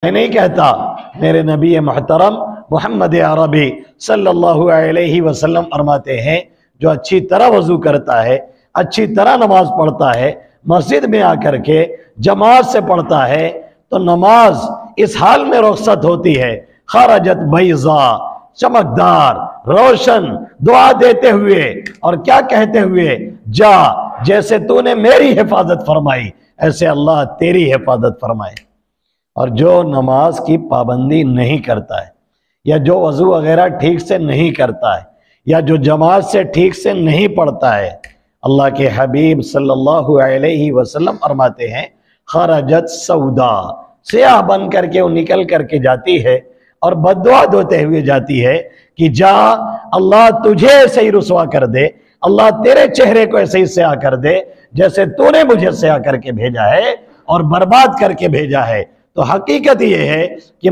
میں نہیں کہتا، میرے نبی محترم محمد عربی صلی اللہ علیہ وسلم فرماتے ہیں جو اچھی طرح وضو کرتا ہے، اچھی طرح نماز پڑھتا ہے، مسجد میں آ کر کے جماعت سے پڑھتا ہے تو نماز اس حال میں رخصت ہوتی ہے، خرجت بیضاء، چمکدار، روشن، دعا دیتے ہوئے اور کیا کہتے ہوئے، جا جیسے تو نے میری حفاظت فرمائی ایسے اللہ تیری حفاظت فرمائے۔ اور جو نماز کی پابندی نہیں کرتا ہے یا جو وضو وغیرہ ٹھیک سے نہیں کرتا ہے یا جو جماعت سے ٹھیک سے نہیں پڑھتا ہے، اللہ کے حبیب صلی اللہ علیہ وسلم فرماتے ہیں خرجت سودا، سیاہ بن کر کے وہ نکل کر کے جاتی ہے اور بددعا دیتے ہوئے جاتی ہے کہ جا اللہ تجھے ایسے ہی رسوا کر دے، اللہ تیرے چہرے کو ایسے ہی سیاہ کر دے جیسے تو نے مجھے سیاہ کر کے بھیجا ہے اور برباد کر کے بھیجا ہے۔ تو حقیقت یہ ہے کہ